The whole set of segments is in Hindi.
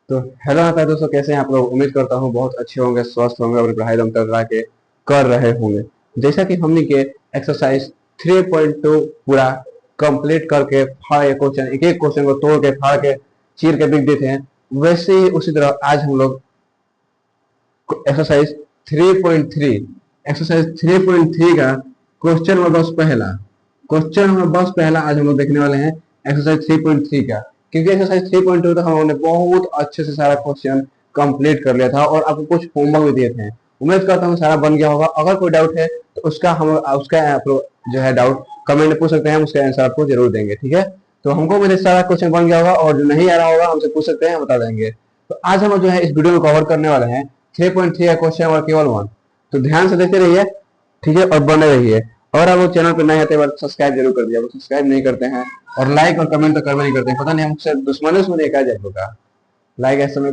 तो हेलो नमस्कार दोस्तों, कैसे हैं आप लोग। उम्मीद करता हूँ बहुत अच्छे होंगे, स्वस्थ होंगे, अपनी पढ़ाई दम तक के कर रहे होंगे। जैसा कि हमने के एक्सरसाइज 3.2 पूरा कंप्लीट करके फाड़ के क्वेश्चन, एक एक क्वेश्चन को तोड़ के फाड़ के चीर के बिक देते हैं, वैसे ही उसी तरह आज हम लोग एक्सरसाइज 3.3 एक्सरसाइज 3.3 का क्वेश्चन नंबर बस पहला आज हम लोग देखने वाले हैं एक्सरसाइज 3.3 का। क्योंकि एक्सरसाइज 3.2 तक हम लोगों ने बहुत अच्छे से सारा क्वेश्चन कंप्लीट कर लिया था और आपको कुछ होमवर्क भी दिए थे। उम्मीद करता हूँ सारा बन गया होगा। अगर कोई डाउट है तो उसका जो है डाउट कमेंट में पूछ सकते हैं, हम उसका आंसर आपको जरूर देंगे। ठीक है, तो हमको मेरे सारा क्वेश्चन बन गया होगा और जो नहीं आ रहा होगा हमसे पूछ सकते हैं, बता देंगे। तो आज हम जो है इस वीडियो में कवर करने वाले हैं 3.3 का क्वेश्चन और केवल 1। तो ध्यान से देखते रहिए, ठीक है, और बने रहिए। और आप लोग चैनल पर नए आते हैं सब्सक्राइब जरूर कर दिया, सब्सक्राइब नहीं करते हैं और लाइक और कमेंट तो करवे नहीं करते हैं। पता नहीं हमसे दुश्मनी क्या जाए होगा। लाइक ऐसे में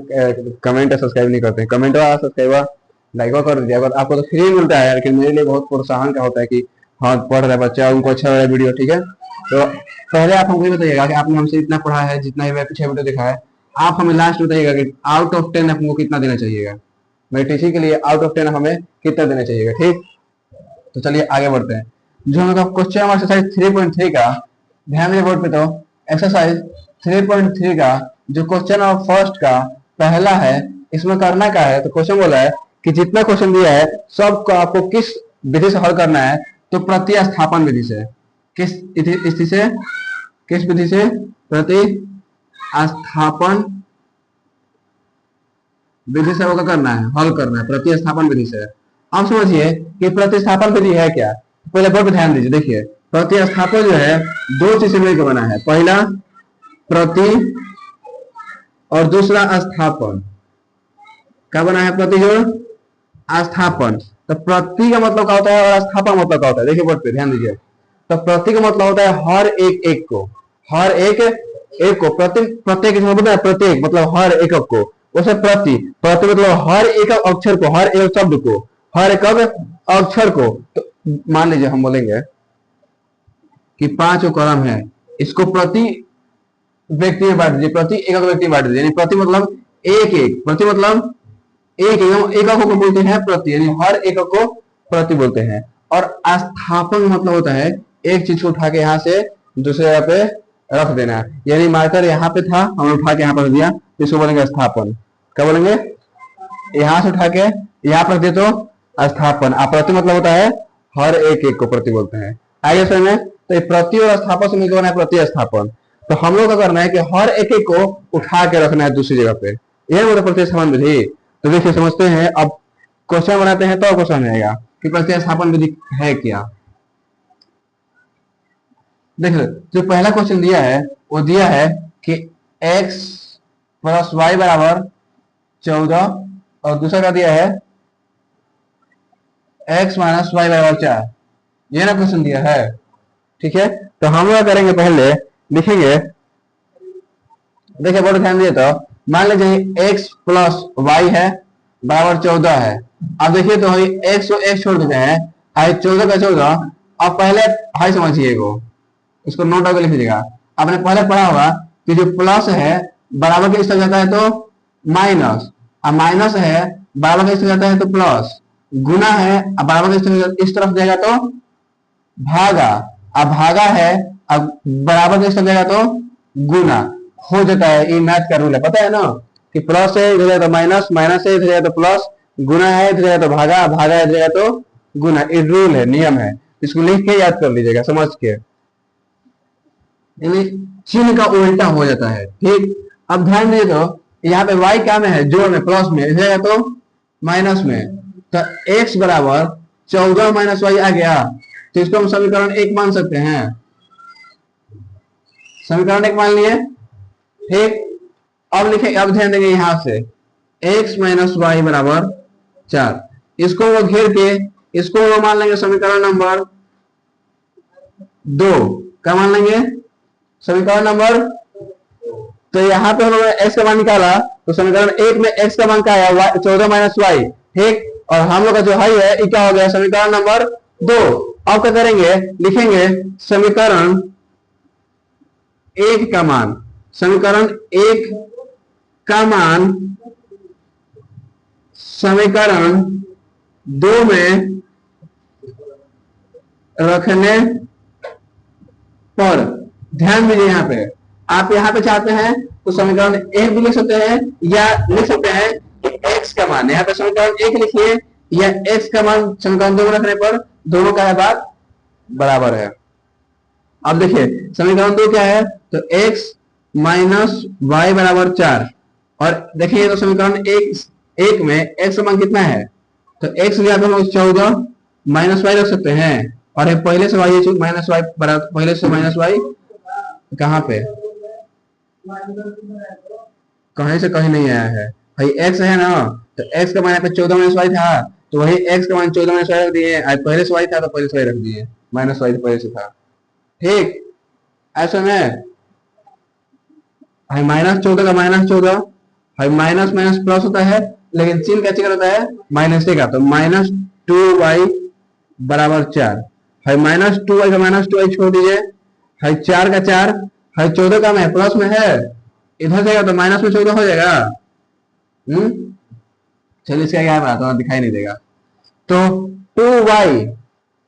कमेंट सब्सक्राइब नहीं करते हैं, कमेंट सब्सक्राइब लाइक कर दिया। अगर आपको तो फ्री मिलता है, लेकिन मेरे लिए बहुत प्रोत्साहन का होता है कि हाँ पढ़ रहा है बच्चा, उनको अच्छा लग रहा है वीडियो। ठीक है, तो पहले आप हमको ये बताइएगा कि आपने हमसे इतना पढ़ा है, जितना ही मैं पीछे वीडियो देखा है, आप हमें लास्ट बताइएगा कि आउट ऑफ 10 आपको कितना देना चाहिएगा। मेरे टीचिंग के लिए आउट ऑफ 10 हमें कितना देना चाहिएगा। ठीक, तो चलिए आगे बढ़ते हैं। जो हमारा क्वेश्चन नंबर एक्सरसाइज 3.3 का, ध्यान दीजिए बोर्ड पे। तो एक्सरसाइज 3.3 का जो क्वेश्चन नंबर फर्स्ट का पहला है, इसमें करना क्या है। तो क्वेश्चन बोला है कि जितना क्वेश्चन दिया है सबको आपको किस विधि से हल करना है। तो प्रतिस्थापन विधि से, किस स्थिति से, किस विधि से, प्रतिस्थापन विधि से होगा करना है, हल करना है प्रतिस्थापन विधि से। अब समझिए कि प्रतिस्थापन विधि है क्या। पहले पर ध्यान दीजिए, देखिए प्रतिस्थापन जो है दो चीज से मिलकर बना है। पहला प्रति और दूसरा स्थापन। क्या बना है? प्रति जोड़ स्थापन। तो प्रति का मतलब क्या होता है और स्थापन मतलब क्या होता है, देखिए बोर्ड पे ध्यान दीजिए। तो प्रति का मतलब होता है हर एक एक को, हर एक एक को, प्रत्येक प्रत्येक मतलब हर एकक को। उसे प्रति प्रति मतलब हर एक अक्षर को, हर एक शब्द को, हर एक अक्षर को। तो मान लीजिए हम बोलेंगे कि 5 कॉलम है, इसको प्रति व्यक्ति में बांट दीजिए, प्रति एकक व्यक्ति में बांट दीजिए। यानी प्रति मतलब एक एक, प्रति मतलब एक एकक को बोलते हैं प्रति, यानी हर एकक को प्रति बोलते हैं। और स्थापन मतलब होता है एक चीज को उठा के यहाँ से दूसरे जगह पे रख देना। यानी मार्कर यहाँ पे था, हमने उठा के यहाँ पर दिया, इसको बोलेंगे स्थापन। क्या बोलेंगे? यहाँ से उठा के यहाँ पर दे तो स्थापन। प्रति मतलब होता है हर एक एक को प्रति बोलते हैं। आगे समझ में? तो प्रति और स्थापन से मिलकर बना है प्रतिस्थापन। तो हम लोग का करना है कि हर एक एक को उठा के रखना है दूसरी जगह पे, यह मतलब प्रतिस्थापन विधि। तो देखिए समझते हैं, अब क्वेश्चन बनाते हैं तो आपको समझ आएगा कि प्रतिस्थापन विधि है क्या। देखिए जो पहला क्वेश्चन दिया है वो दिया है कि x प्लस वाई बराबर 14 और दूसरा का दिया है x माइनस वाई बराबर 4। ये ना क्वेश्चन दिया है। ठीक है, तो हम लोग करेंगे, पहले लिखेंगे। देखिए बड़ा ध्यान दिए, तो मान लीजिए x प्लस वाई है बराबर 14 है। अब देखिए तो x को x छोड़ देते हैं, 14 का 14। अब पहले हाई समझिए को, इसको नोट आगे लिख लीजिएगा। आपने पहले पढ़ा होगा कि जो प्लस है बराबर के इस तरफ जाता है तो माइनस, अब माइनस है बराबर के इस तरफ जाता है तो प्लस, गुना है अब बराबर के इस तरफ जाएगा तो भागा, अब भागा है अब बराबर के इस तरफ जाएगा तो गुना हो जाता है। ये मैथ का रूल है, पता है ना, कि प्लस है इधर जाएगा तो माइनस, माइनस है इधर जाएगा तो प्लस, गुना है इधर जाएगा तो भागा, भागा इधर जाएगा तो गुना। ये रूल है, नियम है, इसको लिख के याद कर लीजिएगा समझ के। चिन्ह का उल्टा हो जाता है। ठीक, अब ध्यान दीजिए, तो यहाँ पे y क्या में है, जोड़ में, प्लस में, इधर तो माइनस में। तो x बराबर 14 माइनस वाई आ गया, तो इसको हम समीकरण 1 मान सकते हैं। समीकरण 1 मान लिए। ठीक, अब लिखे, अब ध्यान देंगे यहां से x माइनस वाई बराबर 4, इसको वो घेर के इसको वो मान लेंगे समीकरण नंबर 2। क्या मान लेंगे? समीकरण नंबर। तो यहाँ पे हम लोगों ने x का मान निकाला, तो समीकरण 1 में x का मान क्या आया, 14 माइनस वाई। ठीक, और हम लोग का जो हाई है क्या हो गया, समीकरण नंबर 2। अब क्या करेंगे, लिखेंगे समीकरण 1 का मान, समीकरण 1 का मान समीकरण 2 में रखने पर, ध्यान दीजिए यहाँ पे, आप यहाँ पे चाहते हैं तो समीकरण एक भी लिख सकते हैं या लिख सकते हैं कि x का मान, यहाँ पे समीकरण एक लिखिए या x का मान समीकरण 2 में रखने पर दोनों का है बात बराबर है। अब देखिए समीकरण 2 क्या है, तो x माइनस वाई बराबर 4, और देखिए तो समीकरण एक में x का मान कितना है, तो x लिया तो हम 14 माइनस वाई रख सकते हैं, और ये पहले से वाई है, माइनस वाई बराबर पहले से माइनस वाई कहाँ पे, कहीं से कहीं नहीं आया है भाई, x है ना, तो x का मान यहाँ पे 14 माइनस वाई था, तो वही x का मान 14 माइनस वाई रख दिए, आज पहले से वाई था तो पहले से वाई रख दिए, माइनस वाई पहले से था, ठीक। ऐसे में भाई -14 का -14, भाई माइनस माइनस प्लस होता है, लेकिन चिन्ह का चिन्ह होता है माइनस का, तो -2y बराबर 4, भाई -2y का -2y छोड़ दीजिए, भाई 4 का 4, भाई 14 का में प्लस में है, इधर जाएगा तो माइनस में 14 हो जाएगा। चलिए इसका क्या है तो दिखाई नहीं देगा, तो 2y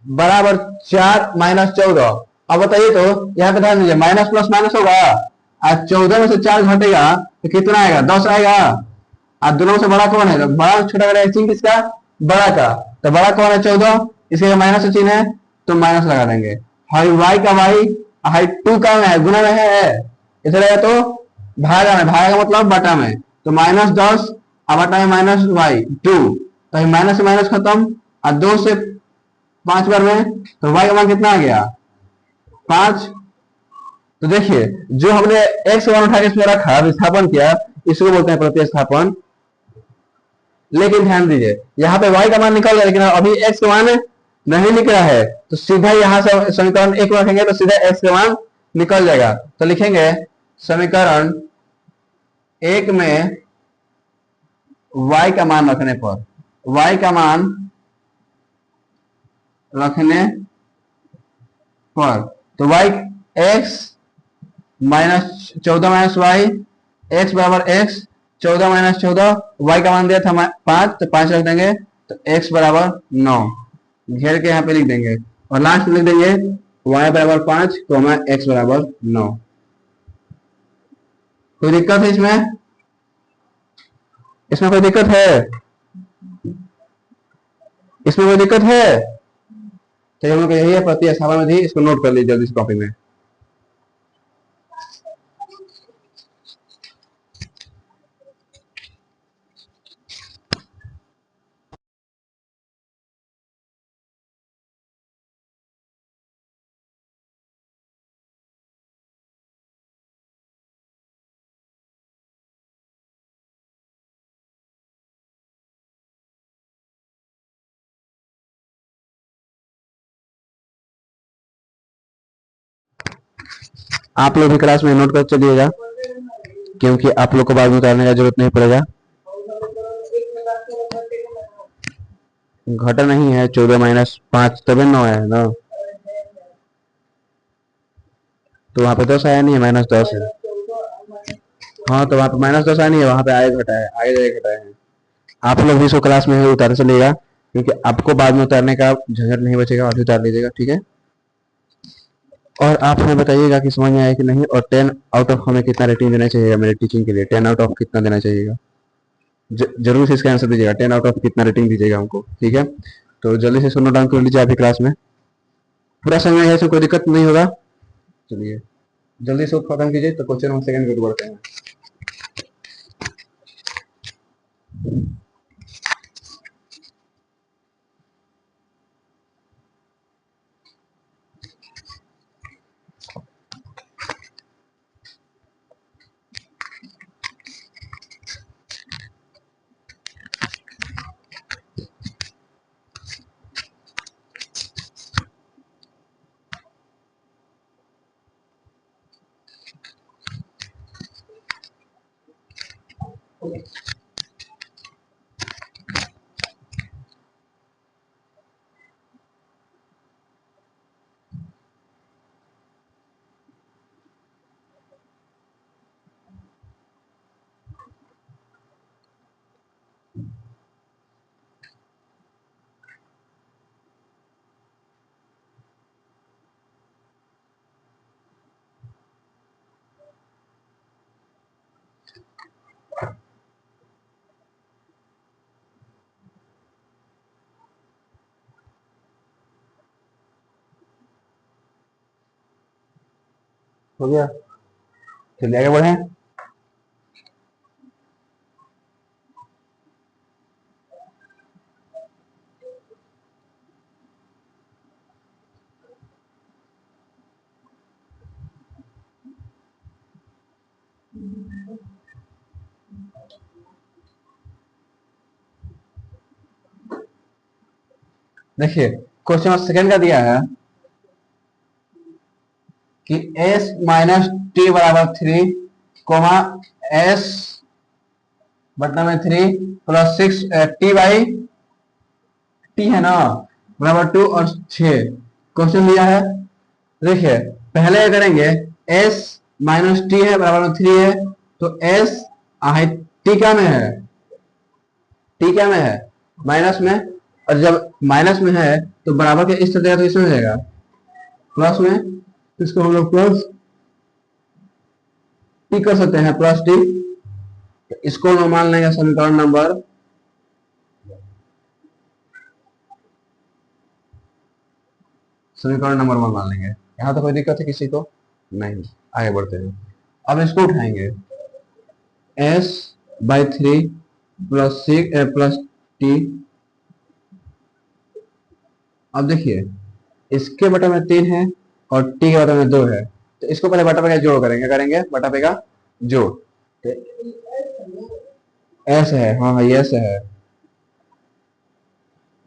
बराबर 4 -14, अब बताइए तो यहाँ पे ध्यान दीजिए, माइनस प्लस माइनस होगा, आज 14 में से 4 घटेगा तो कितना आएगा, 10 आएगा, आज दोनों से बड़ा कौन है, तो बड़ा छोटा का चिन्ह किसका, बड़ा का, तो बड़ा कौन है 14, इसके माइनस का चिन्ह है तो माइनस लगा देंगे, हाई वाई का वाई, हाई 2 का में है, गुना में है, इधर आएगा तो भागा में, भागा का मतलब बटा में, तो -10 अब बटा में माइनस वाई 2, तो माइनस से माइनस खत्म, और 2 से 5 बार में, तो वाई का मान कितना आ गया 5। तो देखिए जो हमने एक्स मान उठा के इसमें रखा, विस्थापन किया, इसको बोलते हैं प्रतिस्थापन। लेकिन ध्यान दीजिए यहाँ पे y का मान निकल गया, लेकिन अभी x का मान नहीं निकला है, तो सीधा यहाँ से समीकरण एक में रखेंगे तो सीधा x का मान निकल जाएगा, तो लिखेंगे समीकरण एक में y का मान रखने पर, y का मान रखने पर, तो y x -14 minus y, x बराबर एक्स, 14 माइनस 14, वाई का मान दिया था 5, तो 5 रख देंगे, तो एक्स बराबर 9 घेर के यहाँ पे लिख देंगे, और लास्ट में लिख देंगे y बराबर 5 तो हमें x बराबर 9। कोई दिक्कत है इसमें, इसमें कोई दिक्कत है, इसमें कोई दिक्कत है, तो हम लोग यही है प्रतिस्थापन विधि, इसको नोट कर लीजिए जल्दी से कॉपी में। आप लोग भी क्लास में नोट कर चलिएगा, क्योंकि आप लोग को बाद में उतारने का जरूरत नहीं पड़ेगा। घटा नहीं है, 14 माइनस 5 तभी 9 है ना, तो वहां पे 10 आया नहीं है, -10 है, हाँ तो वहां पे -10 आया नहीं है, वहां पे आए घटा है, आगे जाए घटा है। आप लोग भी इसको क्लास में उतार चलिएगा, क्योंकि आपको बाद में उतारने का झंझट नहीं बचेगा, अभी उतार लीजिएगा, ठीक है। और आप हमें बताइएगा कि समझ में आया कि नहीं, और 10 आउट ऑफ हमें कितना रेटिंग देना चाहिएगा, मेरे टीचिंग के लिए 10 आउट ऑफ कितना देना चाहिएगा, जरूर से इसका आंसर दीजिएगा, 10 आउट ऑफ कितना रेटिंग दीजिएगा हमको, ठीक है। तो जल्दी से सुनो डाउन कर लीजिए अभी क्लास में, पूरा समय है, कोई दिक्कत नहीं होगा। चलिए जल्दी से खत्म कीजिए, तो क्वेश्चन हम सेकंड को बढ़ते हैं। हो गया, चलिए आगे बढ़े। देखिए क्वेश्चन नंबर सेकंड का दिया है कि s माइनस टी बराबर 3 कोमा s बटा में 3 प्लस 6 टी बाई टी है ना बराबर 2 और 6 क्वेश्चन दिया है। देखिए पहले क्या करेंगे, s माइनस टी है बराबर में 3 है, तो s टी क्या में है, टी क्या में है, माइनस में, और जब माइनस में है तो बराबर के इस तरह तो इसमें हो जाएगा प्लस में, तो इसको हम लोग प्लस टी कर सकते हैं, प्लस टी। इसको हम मान लेंगे समीकरण नंबर वन मान लेंगे। यहां तो कोई दिक्कत है किसी को नहीं, आगे बढ़ते हैं। अब इसको उठाएंगे s by 3 plus 6 plus T. अब देखिए इसके बटा में 3 है और टी के बटा में 2 है, तो इसको पहले बटा पे का जोड़ करेंगे, बटा पे का जोड़, तो s है, हाँ हाँ ये s है,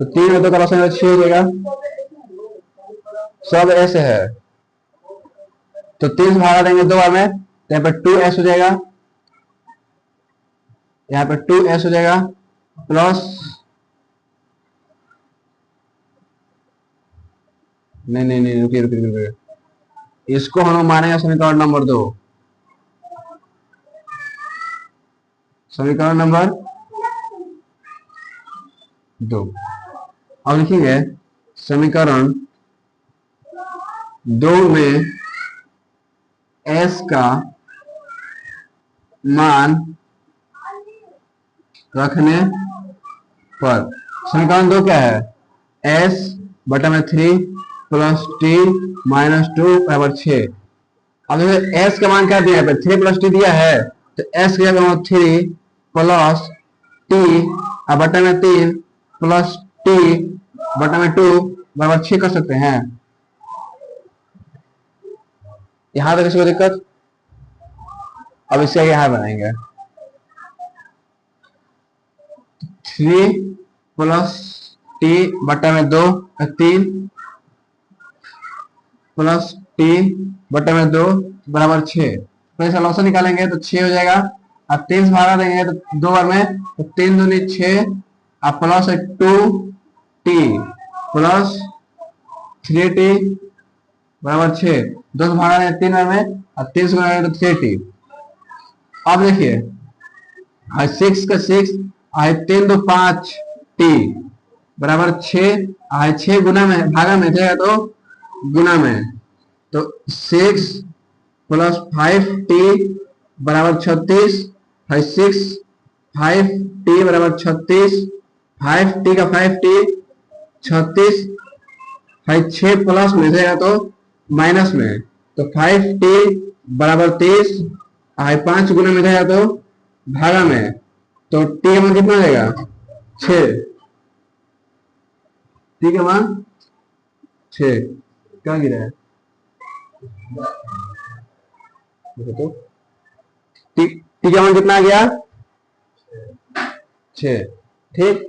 तो 3 में 2 का लॉस 6 हो जाएगा, सब s है, तो 3 से भागा देंगे 2 बार में, तो यहाँ पे 2s हो जाएगा, यहाँ पे 2s हो जाएगा, प्लस नहीं नहीं नहीं रुकिए रुकिए रुकिए, इसको हम मानेंगे समीकरण नंबर 2, समीकरण नंबर 2। अब लिखेंगे समीकरण 2 में s का मान रखने पर, समीकरण 2 क्या है, s बटा में 3 प्लस टी माइनस 2 बराबर 6। अब s का मान क्या दिया है, 3 प्लस टी दिया है, तो s की जगह 3 प्लस टी बटा में 3 प्लस टी बटा में 2 बराबर 6 कर सकते हैं। यहां तक किसी को दिक्कत? अब इससे यहां बनाएंगे 3 प्लस टी बटा में 2 3 प्लस टी बटे में 2 बराबर 6। तो इसका लॉस निकालेंगे तो 6 हो जाएगा, अब 3 से भागा देंगे तो 2 बार में, तो 3 दूनी 6 अब प्लस 2 टी प्लस 3 टी बराबर 6, 2 से भागा देंगे 3 बार में, अब 3 से भागा तो 3 टी। अब देखिए 6 का 6 3 2 5 टी बराबर 6, 6 गुना में भागा में जाएगा तो गुना में, तो 6 प्लस 5 टी बराबर 36, 6 5 टी बराबर 36, 5 टी का 5 टी 36, 6 प्लस में जाएगा तो माइनस में, तो 5 टी बराबर 30, 5 गुना में जाएगा तो भागा में, तो टी का मान कितना जाएगा 6, टी का मान 6 क्या गिरा है तो टी का मान कितना आ गया 6, ठीक।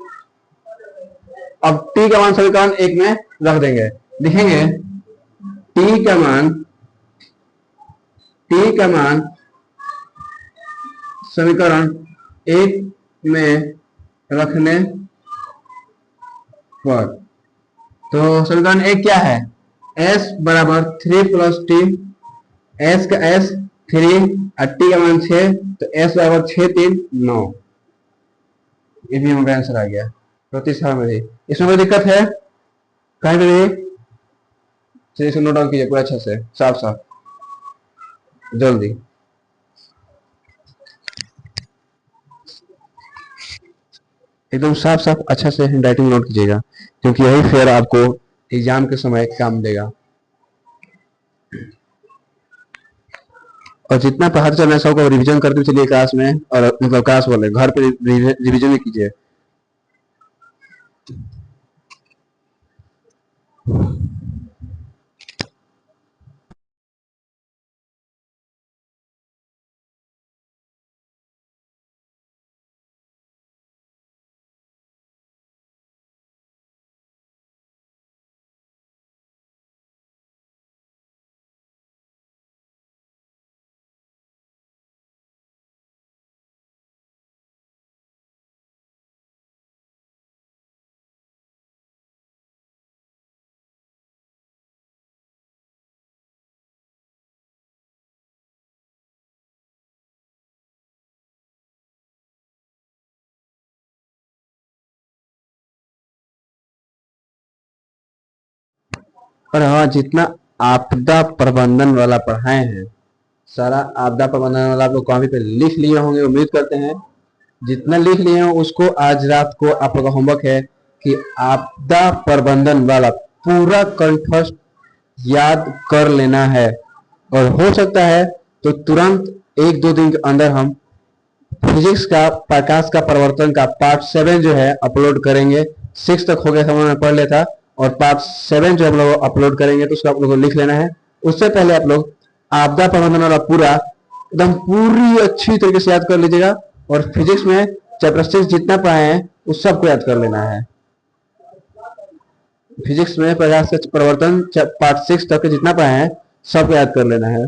अब टी का मान समीकरण 1 में रख देंगे, लिखेंगे टी का मान समीकरण 1 में रखने पर, तो समीकरण 1 क्या है, s बराबर 3 प्लस टी, s का s 3 और टी का मान 6, तो s बराबर 6 3 9, ये भी हमारा आंसर आ गया प्रतिस्थापन में ही। इसमें कोई दिक्कत है कहीं पे भी? चलिए इसको नोट डाउन कीजिए पूरा अच्छा से, साफ साफ जल्दी। एकदम साफ साफ अच्छा से हैंड राइटिंग नोट कीजिएगा, क्योंकि यही फिर आपको एग्जाम के समय काम देगा। और जितना पढ़ाते चलना है सबको रिवीजन करते चलिए क्लास में, और मतलब क्लास बोले घर पे रिवीजन भी कीजिए। और हाँ, जितना आपदा प्रबंधन वाला पढ़ाए हैं, सारा आपदा प्रबंधन वाला आप लोग कॉपी पे लिख लिए होंगे, उम्मीद करते हैं। जितना लिख लिए हैं उसको आज रात को आप लोग का होमवर्क है कि आपदा प्रबंधन वाला पूरा कंठस्थ याद कर लेना है। और हो सकता है तो तुरंत 1-2 दिन के अंदर हम फिजिक्स का प्रकाश का परिवर्तन का पार्ट 7 जो है अपलोड करेंगे। 6 तक हो गया था, मैं पढ़ लेता, और पार्ट 7 जो हम लोग अपलोड करेंगे तो उसको आप लोगों को लिख लेना है। उससे पहले आप लोग आपदा प्रबंधन वाला पूरा एकदम पूरी अच्छी तरीके से याद कर लीजिएगा। और फिजिक्स में चैप्टर 6 जितना पढ़ाए हैं उस सबको याद कर लेना है। फिजिक्स में प्रकाश का परिवर्तन पार्ट 6 तक जितना पढ़ाए हैं सबको याद कर लेना है।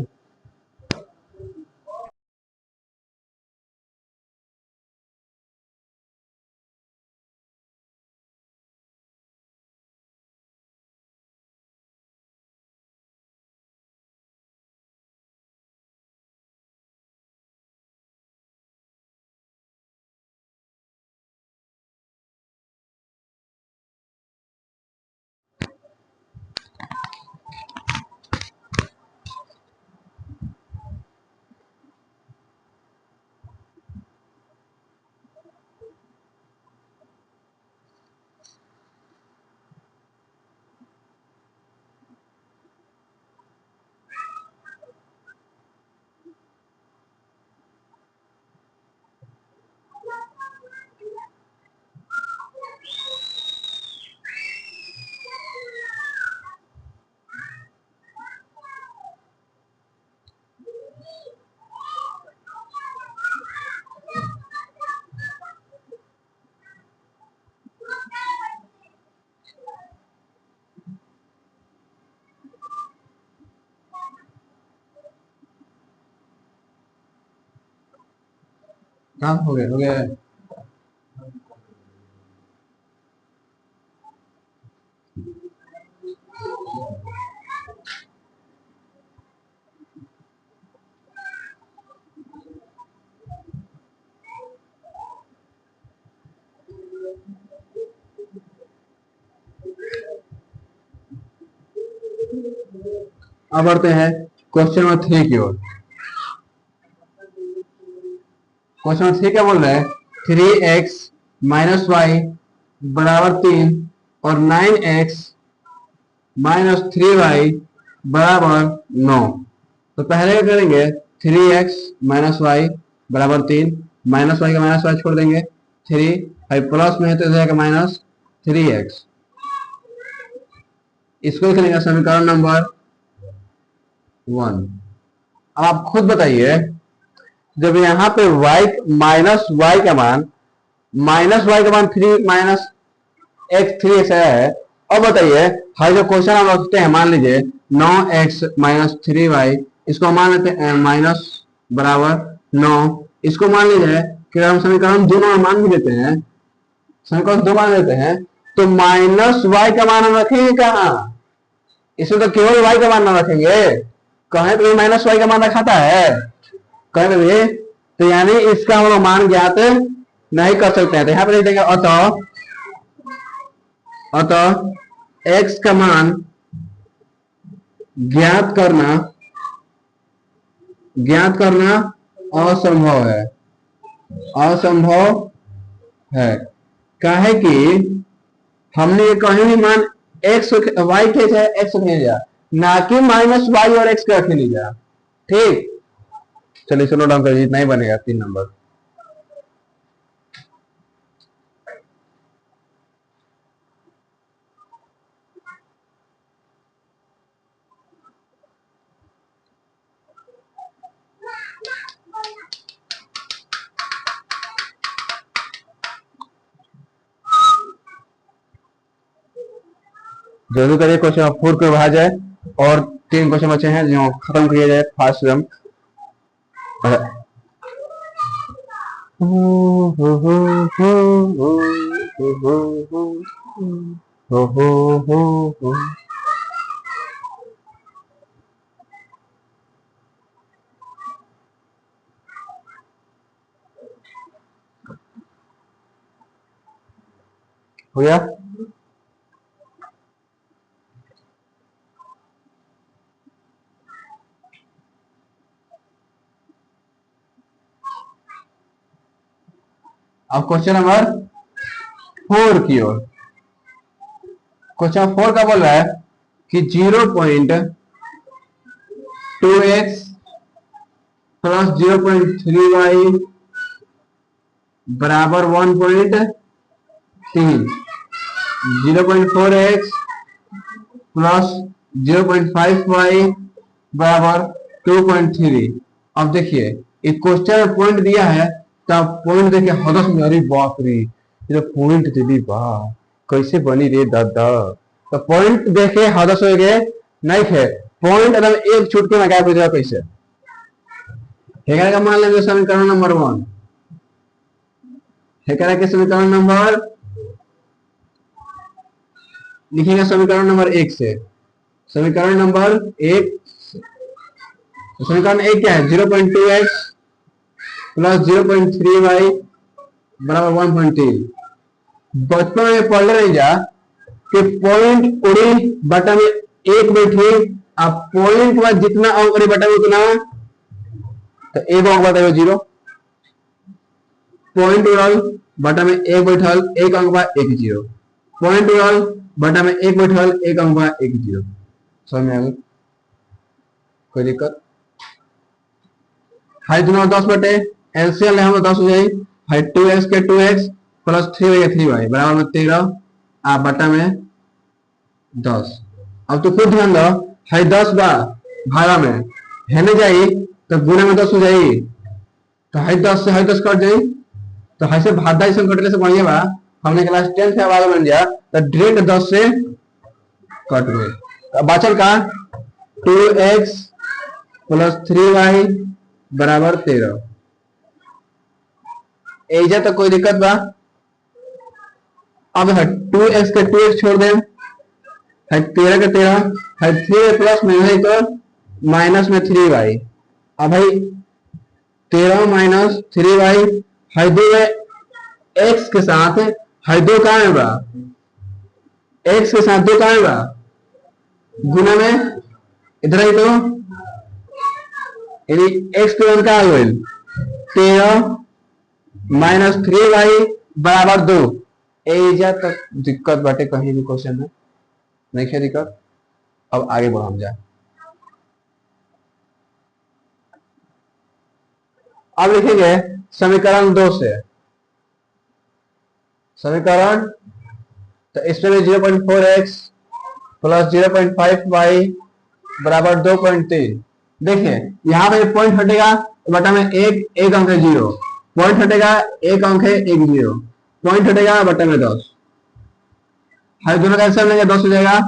काम हो गया। अब बढ़ते हैं क्वेश्चन नंबर 3 की ओर। क्वेश्चन नंबर 3 क्या बोल रहा है? 3x माइनस वाई बराबर 3 और 9x माइनस 3y बराबर 9। तो पहले क्या करेंगे? 3x माइनस वाई बराबर 3, माइनस वाई का माइनस वाई छोड़ देंगे, 3 फाइव प्लस में है तो जाएगा माइनस 3x। इसको लिखेंगे समीकरण नंबर 1। अब आप खुद बताइए, जब यहाँ पे y माइनस वाई का मान थ्री माइनस एक्स 3x आया है। अब बताइए, हर जो क्वेश्चन हम रखते हैं, मान लीजिए 9x माइनस 3y, इसको मान लेते हैं माइनस बराबर 9। इसको मान लीजिए कि हम समीकरण दोनों में मान भी देते हैं, समीकरण दो मान देते हैं, तो माइनस वाई का मान हम रखेंगे कहाँ? इसमें तो केवल y का मान ना रखेंगे। कहें तो माइनस वाई का मान रखाता है, कहें भी तो यानी इसका हम लोग मान ज्ञात नहीं कर सकते हैं। तो यहाँ पे लिख देंगे अतः x का मान ज्ञात करना असंभव है। काहे कि हमने ये कहीं भी मान x y के चाहे x रख लिया, ना कि माइनस वाई और x का रख लीजिए। ठीक, चलिए इसे नोट डाउन कर, इतना ही बनेगा 3 नंबर। जल्दी करिए, क्वेश्चन 4 को भरा जाए और 3 क्वेश्चन बचे हैं जो खत्म किया जाए फास्ट रन। हो गया? अब क्वेश्चन नंबर 4 की ओर। क्वेश्चन 4 का बोल रहा है कि 0.2x प्लस 0.3y बराबर 1.3, 0.4x प्लस 0.5y बराबर 2.3। अब देखिए एक क्वेश्चन में पॉइंट दिया है, तब पॉइंट देखिए हदस में, अरे बाप रे ये तो पॉइंट दीदी वाह कैसे बनी रे दादा। तो पॉइंट देखे हदस हो गए नहीं थे, पॉइंट एकदम एक छूट के गायब हो जाएगा कैसे। हेकरा का मान लेंगे समीकरण नंबर 1, हेकरा के समीकरण नंबर लिखेंगे समीकरण नंबर 1 से। समीकरण नंबर 1, समीकरण 1 क्या है? 0.2x प्लस 0.3y बराबर 1.3। बचपन में पढ़ रहे जा कि पॉइंट उड़ी बटा में एक बैठी, अब पॉइंट में जितना अंक उड़ी बटा में उतना, तो एक अंक बताओ 0, पॉइंट उड़ल बटा में एक बैठल, एक अंक बा 1 0, पॉइंट उड़ल बटा में एक बैठल, एक अंक बा 1 0। समझ में आ गई? कोई दिक्कत? हाई दोनों 10 बटे एलसीएम ले हम 10 हो जाए, हाई 2x के 2x प्लस 3y के 3y बराबर में 13 आप बटा में 10। अब तो खुद ध्यान दो, हाई 10 बा भाड़ा में हेने जाई तो गुना में 10 हो जाई, तो हाई 10 से हाई 10 कट जाई, तो हाई से भाड़ा इसे कटने से बढ़िया बा हमने क्लास 10 से आवाज बन गया तो डायरेक्ट 10 से कट गए। तो बचल का 2x प्लस 3y बराबर 13। एजा तो कोई दिक्कत बा? अब 2x के 2x छोड़ दें, 13 के 13, 3 प्लस में है तो माइनस में 3y। अब भाई 13 माइनस 3y, है 2 में x के साथ है 2 कहाँ है बा? x के साथ 2 कहाँ है बा? गुना में इधर ही तो यानी x के वन का आ गई 13 माइनस 3y बराबर 2। एजा तक दिक्कत बाटे कहीं भी क्वेश्चन में नहीं है दिक्कत। अब आगे बढ़ हम जाए, अब लिखेंगे समीकरण 2 से। समीकरण तो इसमें 0.4x प्लस 0.5y बराबर 2.3। देखिए यहाँ पे पॉइंट हटेगा बटा में एक अंक है 0, पॉइंट हटेगा एक अंक है 1 0, पॉइंट हटेगा बटा में 10, हर दोनों का आंसर लेंगे 10 हो जाएगा।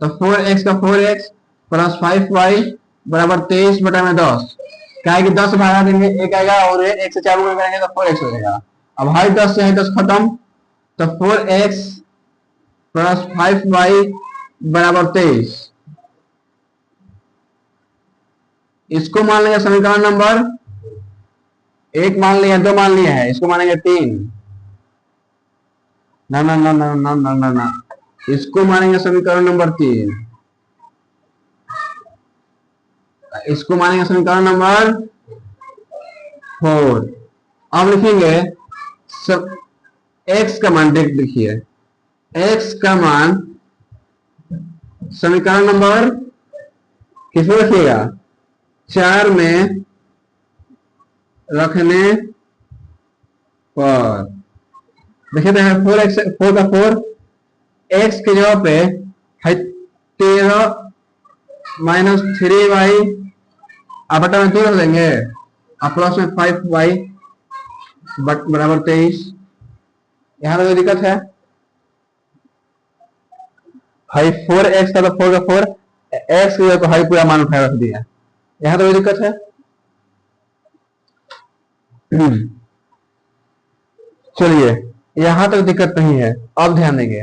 तो 4x का 4x प्लस 5y बराबर 23 बटा में 10। क्या है कि 10 भागा देंगे एक आएगा और 1 से 4 गुणा करेंगे तो 4x हो जाएगा। अब हाई 10 से हाई 10 खत्म, तो 4x प्लस 5y बराबर 23। इसको मान लेंगे समीकरण नंबर 1 मान लिया, 2 मान लिया है, इसको मानेंगे 3। ना ना ना ना ना ना ना ना, इसको मानेंगे समीकरण नंबर 3, इसको मानेंगे समीकरण नंबर 4। अब लिखेंगे सब x का मान देख लिखिए, x का मान समीकरण नंबर किसमें रखिएगा? 4 में रखने पर देखिए तो फोर एक्स, फोर का फोर, एक्स के जगह पे है 13 - 3y, आप बटा में 2 रख देंगे, आप प्लस में 5y बराबर 23। यहाँ पे कोई दिक्कत है? हाई 4x था तो 4 का 4, एक्स की जगह को हाई पूरा मान उठाया रख दिया, यहाँ तो कोई दिक्कत है? चलिए यहां तक दिक्कत नहीं है। अब ध्यान देंगे,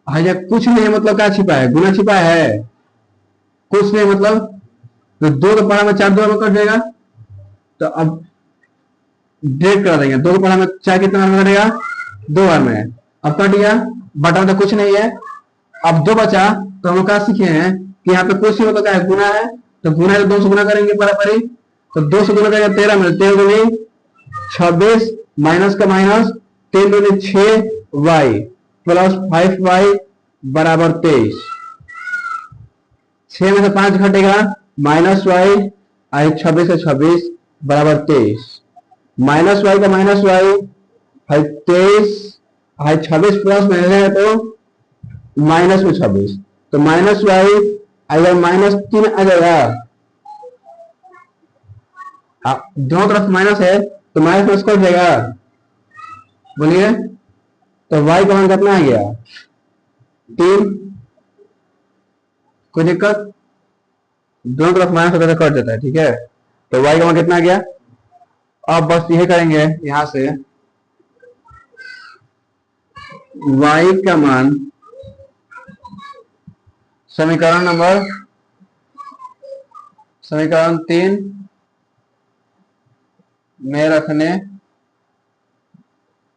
हाई कुछ नहीं मतलब क्या छिपा है? गुना छिपा है, कुछ नहीं मतलब तो 2 का पढ़ा में 4 2 में कट जाएगा, तो अब डिरेक्ट करा देंगे। 2 का पढ़ा में 4 कितना बार में कटेगा? 2 बार में। अब कट गया, बटा में तो कुछ नहीं है। अब 2 बचा, तो हम क्या सीखे हैं कि यहाँ पे कुछ नहीं मतलब क्या है? गुना है, तो गुना है तो 2 से गुना करेंगे बराबरी, तो 2 से गुना करेंगे 13 में, 13 दूनी 26, माइनस का माइनस, 3 दूनी 6y प्लस 5y बराबर 23। 6 में से 5 घटेगा, माइनस वाई, आई 26 से 26 बराबर 23, माइनस वाई का माइनस वाई है 23, है 26 प्लस में है तो माइनस में 26, तो माइनस वाई अगर -3 आ जाएगा, दोनों तरफ माइनस है तो माइनस प्लस कट जाएगा, बोलिए। तो y का मान कितना आ गया? 3। कोई दिक्कत? दोनों तरफ माइनस होता है तो कट जाता है, ठीक है। तो y का मान कितना आ गया? अब बस यही करेंगे, यहां से y का मान समीकरण 3 में रखने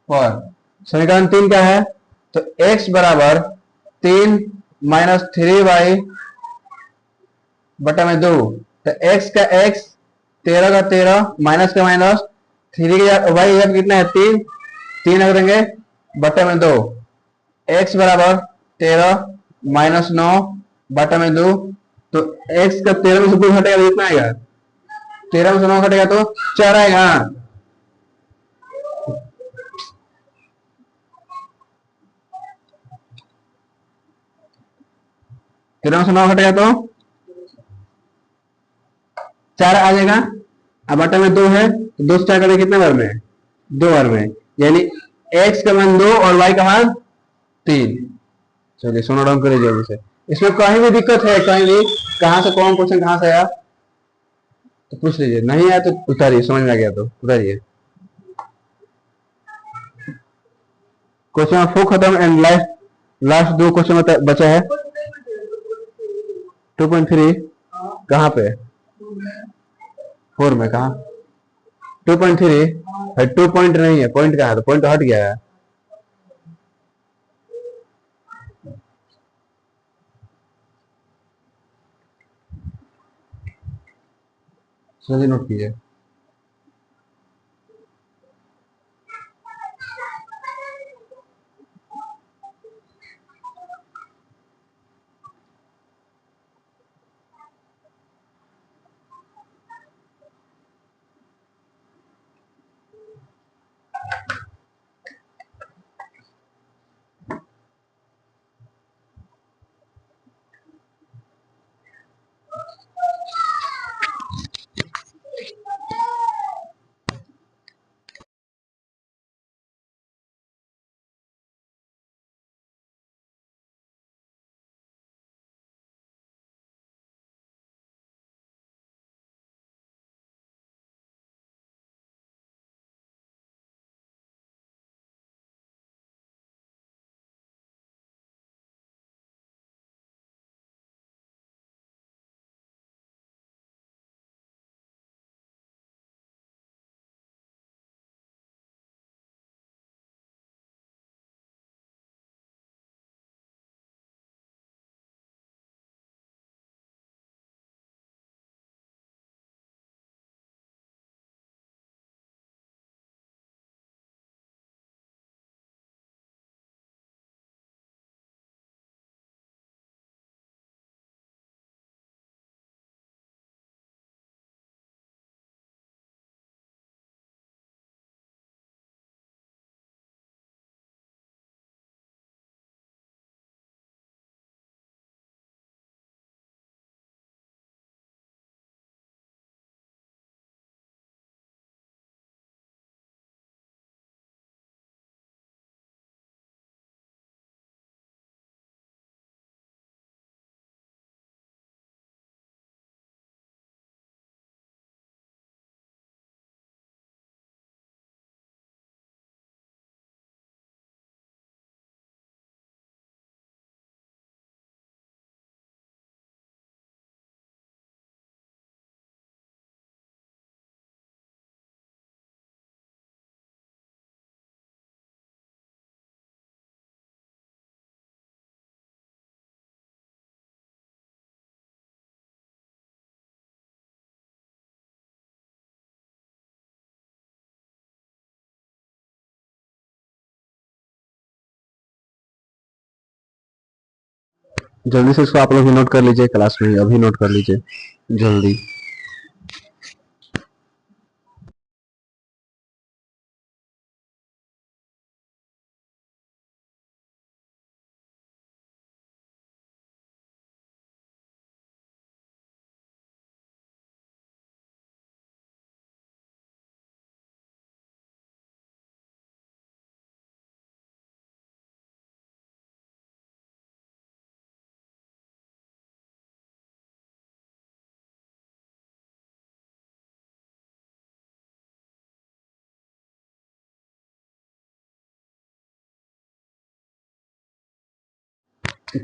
पर, समीकरण 3 क्या है? तो x बराबर 3 - 3y बटा में 2, तो x का x, 13 का 13, माइनस का माइनस, 3 का y कितना है? 3, 3 रख देंगे बटा में 2, x बराबर 13 - 9 बटा में 2, तो x का 13 में से 2 घटेगा तो कितना आएगा? 13 में से 9 घटेगा तो 4 आएगा। 13 में से 9 घटेगा तो 4 आ जाएगा। अब बटा में 2 है तो 2 से 4 करेंगे कितने बार में? 2 बार में, यानी x का मान 2 और y का मान 3। चलिए सोना डाउन कर लीजिए इसे। इसमें कहीं भी दिक्कत है, कहीं भी कहां से कौन क्वेश्चन कहां से आया तो पूछ लीजिए, नहीं आया तो उतारिए, समझ में आ गया तो उतारिए। क्वेश्चन 4 खत्म एंड लास्ट 2 क्वेश्चन बचा है। 2.3 कहाँ पे? 4 में कहा? 2.3 है, 2 पॉइंट नहीं है, पॉइंट कहाँ है? तो पॉइंट हट गया है। समझिए, नोट कीजिए। जल्दी से इसको आप लोग भी नोट कर लीजिए, क्लास में अभी नोट कर लीजिए जल्दी।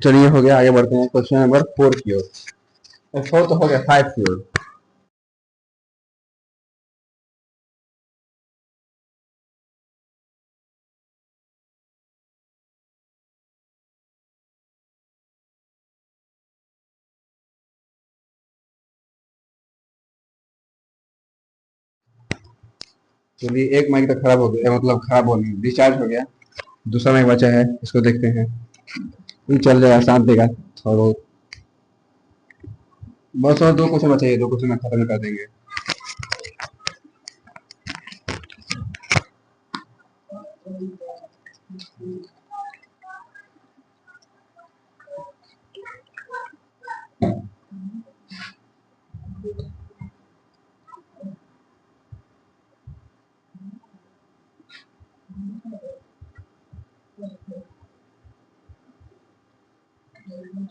चलिए हो गया, आगे बढ़ते हैं क्वेश्चन नंबर 4 की ओर। 4 तो हो गया, 5 की ओर। चलिए एक माइक तो खराब हो गया, मतलब खराब हो नहीं, डिस्चार्ज हो गया। दूसरा माइक बचा है, इसको देखते हैं। ये चल जाएगा, साथ देगा थोड़ा बहुत। बस और 2 क्वेश्चन बचे हैं, 2 क्वेश्चन में खत्म कर देंगे।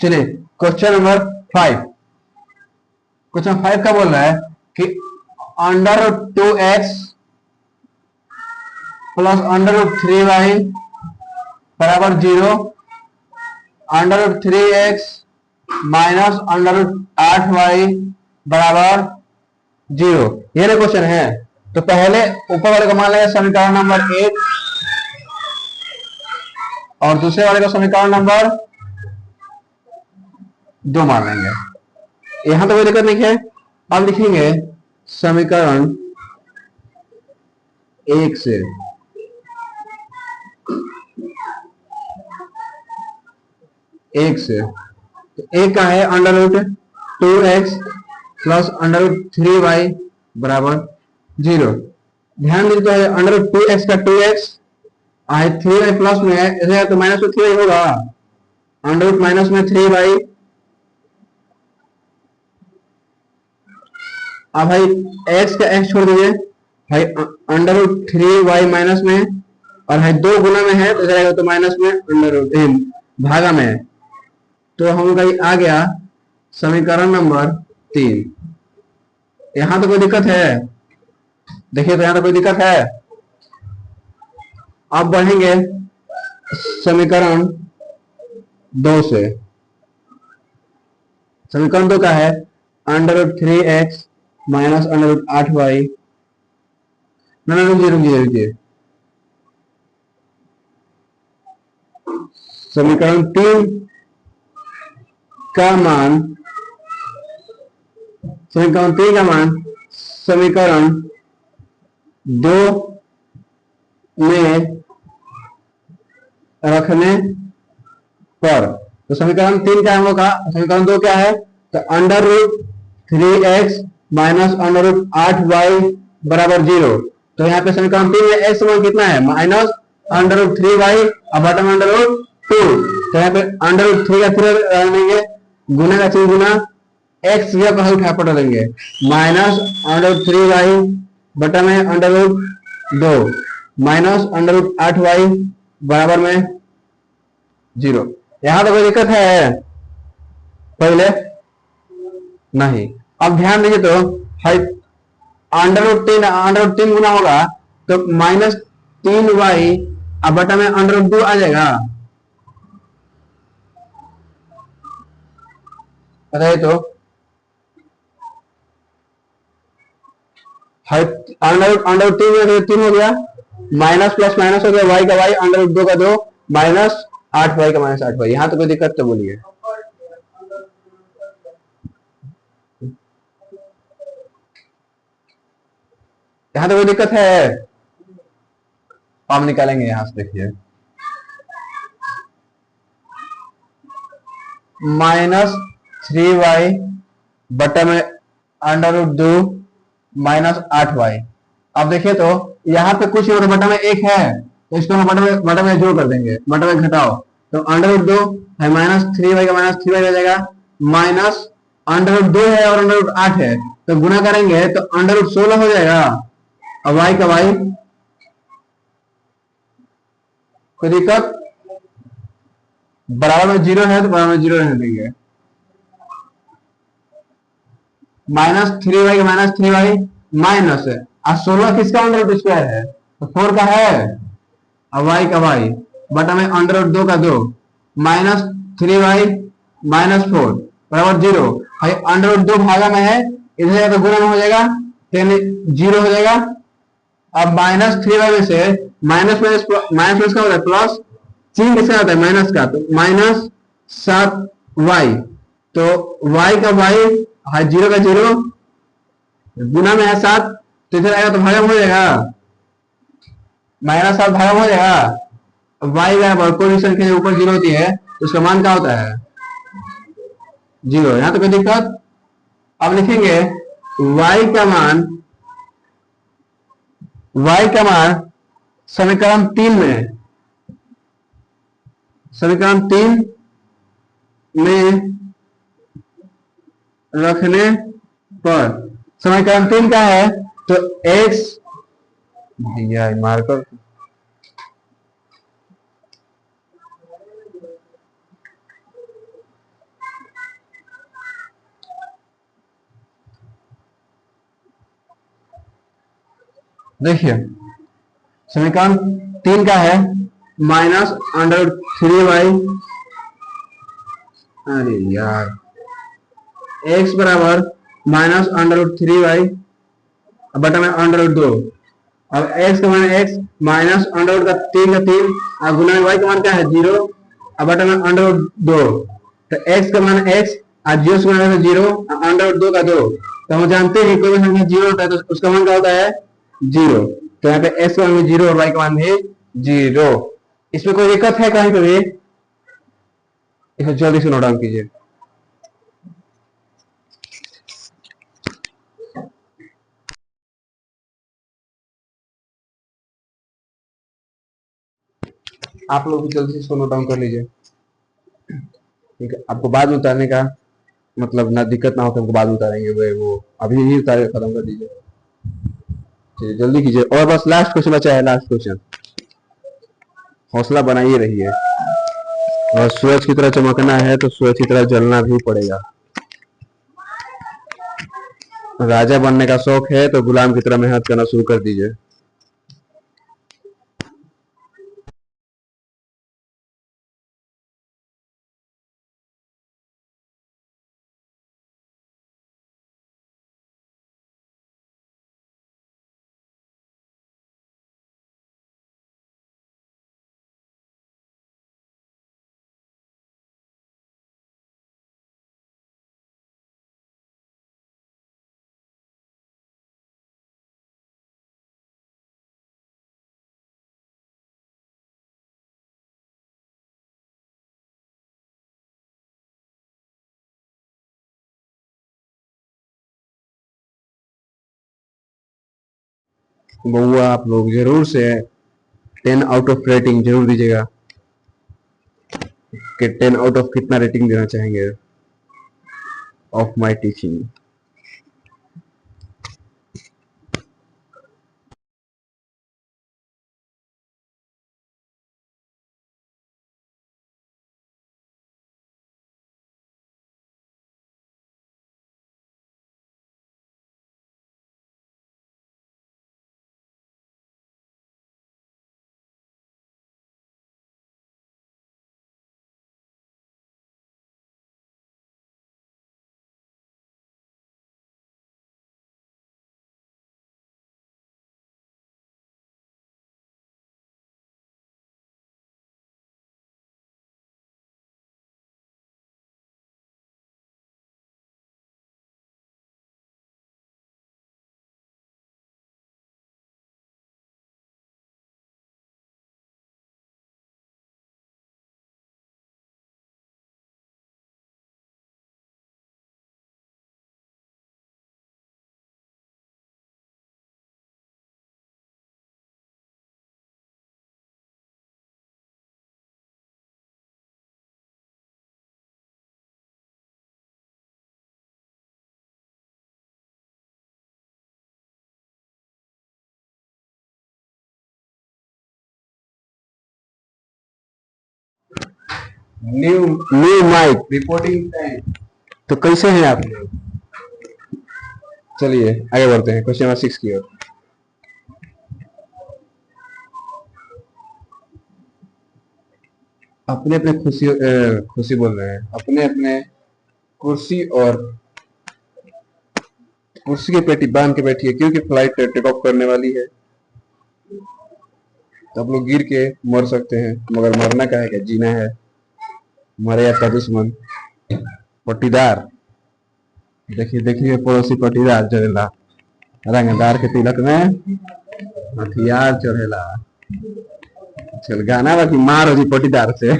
चलिए क्वेश्चन नंबर 5। क्वेश्चन 5 का बोल रहा है कि under root 2x plus under root 3y बराबर 0, under root 3x minus under root 8y बराबर 0। ये ना क्वेश्चन है। तो पहले ऊपर वाले को मान लेंगे समीकरण नंबर 1 और दूसरे वाले को समीकरण नंबर 2 मान लेंगे। यहां तो कोई दिक्कत नहीं है। अब लिखेंगे समीकरण 1 से तो एक का है under root 2x plus under root 3y बराबर 0। ध्यान दीजिए, तो है अंडर रूट 2x का 2x है, 3y प्लस में है, ऐसे तो माइनस में 3y होगा। अंडर रूट माइनस में 3y। अब भाई x का x छोड़ दीजिए भाई, अंडर रूट 3y माइनस में, और भाई 2 गुना में है तो जाएगा तो माइनस में, अंडर रूट भागा में। तो हम कहीं आ गया समीकरण नंबर 3। यहां तो कोई दिक्कत है? देखिए तो यहां तो कोई दिक्कत है। अब बढ़ेंगे समीकरण 2 से। समीकरण 2 का है under root 3x minus under root 8y। ना ना, रुकिए रुकिए रुकिए, समीकरण 3 का मान, समीकरण 3 का मान समीकरण 2 में रखने पर, तो समीकरण 3 क्या हम लोग का, समीकरण 2 क्या है, तो under root 3x minus under root 8y बराबर 0। तो यहाँ पे समीकरण 3 में x मान कितना है, माइनस अंडर रूट 3y और बटन अंडर रूट 2। तो यहाँ पे अंडर रूट 3 का 3 लेंगे, गुना का चिन्ह गुना, x यह कहा उठा पटा देंगे, माइनस अंडर रूट 3y बटा में under root 2 minus under root 8y बराबर में 0। यहां तो कोई दिक्कत है पहले? नहीं। अब ध्यान दीजिए तो हाई, अंडर रूट 3 गुना होगा तो माइनस 3y अब बटा में अंडर रूट 2 आ जाएगा। बताइए तो अंडर रूट 3 में 3 हो गया, माइनस प्लस माइनस हो गया, y का y, अंडर रूट 2 का 2 माइनस 8y का माइनस 8y। यहां तो कोई दिक्कत तो बोलिए? यहां तो कोई दिक्कत है? हम निकालेंगे यहां से, देखिए -3y बटा में √2 -8y। अब देखिए तो यहाँ पे कुछ और बटा में एक है, तो इसको हम बटा में जोड़ कर देंगे, बटा में घटाओ, तो √2 है -3y का -3y हो जाएगा, माइनस √2 है और √8 है, तो गुना करेंगे तो √16 हो जाएगा। अब y का y, कोई दिक्कत? बराबर में जीरो है तो बराबर में जीरो रहने देंगे। -3y का -3y माइनस है, और 16 किसका √2 है, तो 4 का है। अब y का y बटा में √2 का 2 -3y -4 बराबर जीरो। भाई √2 भागा में है, इधर तो गुना में हो जाएगा, जीरो हो जाएगा। अब -3y में से माइनस माइनस माइनस का होता है प्लस, चिन्ह किसका होता है, माइनस का, तो -7y, तो y का y, जीरो का जीरो, गुना में है 7, तो इधर आएगा तो भागा में हो जाएगा, -7 भागा में हो जाएगा। y बराबर कोई भी संख्या जो ऊपर जीरो होती है तो उसका मान क्या होता है, जीरो। यहां तो कोई दिक्कत? अब लिखेंगे y का मान, समीकरण 3 में, समीकरण 3 में रखने पर, समीकरण 3 का है तो x, भैया मार्कर, देखिए समीकरण 3 का है -√3y, अरे यार, x बराबर -√3y बटा में √2। अब x का मान x, माइनस अंडर का 3 का 3, और गुना में y का मान क्या है, जीरो, अब बटा में √2, तो x का मान x, और जीरो से गुना में जीरो, √2 का 2, तो हम जानते हैं कि कोई भी संख्या जीरो होता है तो उसका मान क्या होता है, जीरो। तो यहाँ पे x का मान भी जीरो और y का मान भी जीरो। इसमें कोई दिक्कत है कहीं पे भी? इसे जल्दी से नोट डाउन कीजिए। आप लोग भी जल्दी से इसको नोट डाउन कर लीजिए, ठीक है, आपको बाद में उतारने का मतलब ना दिक्कत ना हो, तो हमको बाद में उतारेंगे, वो अभी यही उतारे खत्म कर दीजिए, चलिए जल्दी कीजिए। और बस लास्ट क्वेश्चन बचा है, लास्ट क्वेश्चन, हौसला बनाइए रहिए, और सूरज की तरह चमकना है तो सूरज की तरह जलना भी पड़ेगा। राजा बनने का शौक है तो गुलाम की तरह मेहनत करना शुरू कर दीजिए। बउआ आप लोग जरूर से 10 आउट ऑफ रेटिंग जरूर दीजिएगा, कि 10 आउट ऑफ कितना रेटिंग देना चाहेंगे of my teaching. New new mic reporting time. तो कैसे हैं आप लोग? चलिए आगे बढ़ते हैं क्वेश्चन नंबर 6 की ओर। अपने अपने खुशी बोल रहे हैं, अपने अपने कुर्सी और कुर्सी की पेटी बांध के बैठिए क्योंकि फ्लाइट टेक ऑफ करने वाली है। तो आप लोग गिर के मर सकते हैं, मगर मरना का है क्या, जीना है। मरे आपका दुश्मन पट्टीदार। देखिए देखिए पड़ोसी पट्टीदार चढ़ेला, रंगदार के तिलक में हथियार चढ़ेला। चल गाना बाकी मारो जी पट्टीदार से।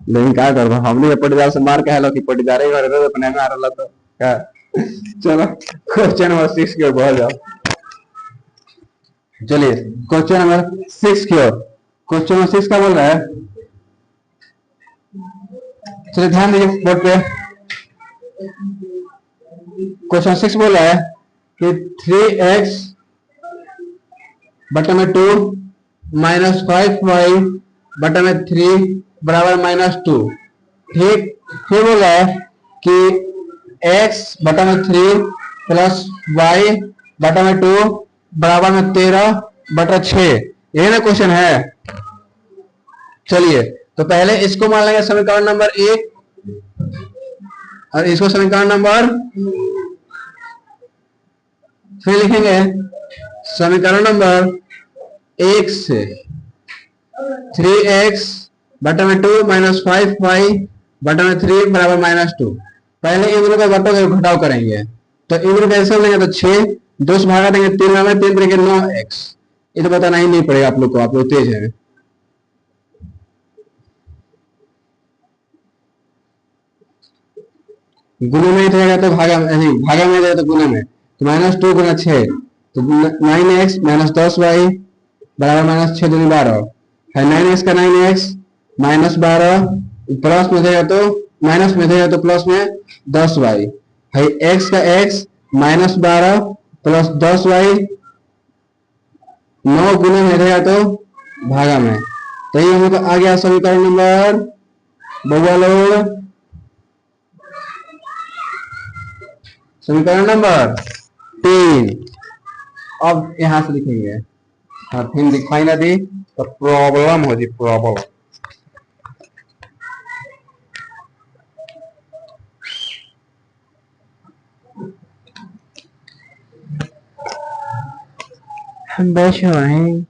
लेकिन क्या करबो, हमने पट्टीदार से मार के हेलो कि पट्टीदार ही घर अपने में आ रहा तो क्या। चलो क्वेश्चन नंबर 6 की ओर बढ़ जाओ। चलिए क्वेश्चन नंबर 6 की ओर। क्वेश्चन नंबर 6 का बोल रहा है, चलिए ध्यान दीजिए बोर्ड पे। क्वेश्चन 6 बोल रहा है कि 3x बटा में 2 माइनस 5y बटा में 3 बराबर -2। ठीक, फिर बोल रहा है कि x बटा में 3 प्लस y बटा में 2 बराबर में 13 बटा 6। यही ना क्वेश्चन है। चलिए तो पहले इसको मान लेंगे समीकरण नंबर 1 और इसको समीकरण नंबर, फिर लिखेंगे समीकरण नंबर 1 से 3x बटा में 2 माइनस 5y बटा में 3 बराबर -2। पहले इन दोनों का घटाव करेंगे, तो इन दोनों कैसे लेंगे, तो 6 2 से भागा देंगे 3 में, 3 तरीके 9x। ये तो बताना ही नहीं पड़ेगा आप लोग को, आप लोग तेज हैं। गुने में रहेगा तो भागा नहीं, भागा में रहेगा तो गुने में, तो -2 गुना 6 तो 9x माइनस 10y बराबर -6 दूनी 12 है। 9x का 9x माइनस 12 प्लस में देगा तो माइनस में देगा तो प्लस में 10y है। x का x माइनस 12 प्लस 10y 9 गुने में रहेगा तो भागा में। तो ये हम लोग आ गया समीकरण नंबर, बउआ लोग समीकरण नंबर 3। अब यहां से लिखेंगे, फिर दिखाई ना दी तो प्रॉब्लम हो जी, प्रॉब्लम। हम बैठे हुए हैं,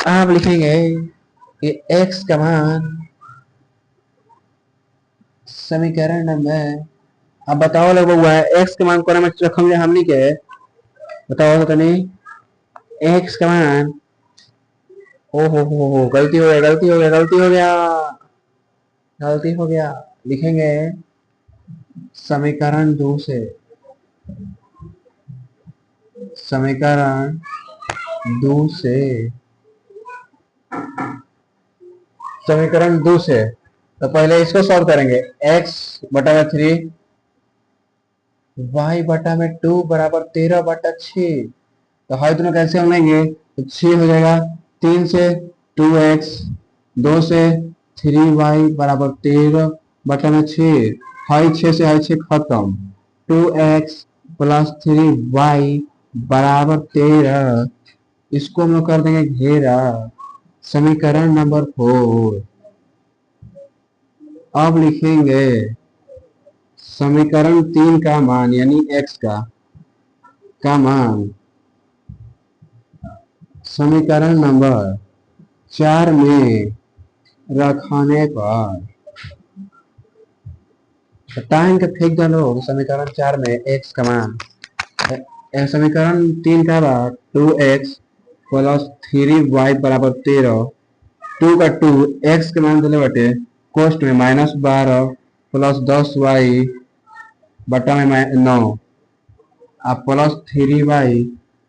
आप लिखेंगे कि x का मान समीकरण नंबर, अब बताओ लोग हुआ है x के मान को में रखेंगे हमने के, बताओ तो नहीं x का मान, ओ हो गलती हो गया, गलती हो गया, गलती हो गया, गलती हो गया। लिखेंगे समीकरण 2 से, समीकरण 2 से, समीकरण 2 से। तो पहले इसको सॉल्व करेंगे, x बटा में 3 y बटा में 2 बराबर 13 बटा 6। तो हाई दोनों कैसे हम लेंगे, तो 6 हो जाएगा, 3 से 2x, 2 से 3y बराबर 13 बटा में 6। हाई 6 से हाई 6 खत्म, 2x प्लस 3y बराबर 13। इसको हम लोग कर देंगे घेरा, समीकरण नंबर 4। अब लिखेंगे समीकरण 3 का मान यानी x का मान समीकरण नंबर 4 में रखने पर टाइम का फेंक दो लोग। समीकरण 4 में x का मान, समीकरण 3 का बाद 2x प्लस 3y बराबर 13, 2 का 2 x के मान दिले बटे कोष्ट में -12 प्लस 10y बटा में 9 अब प्लस 3y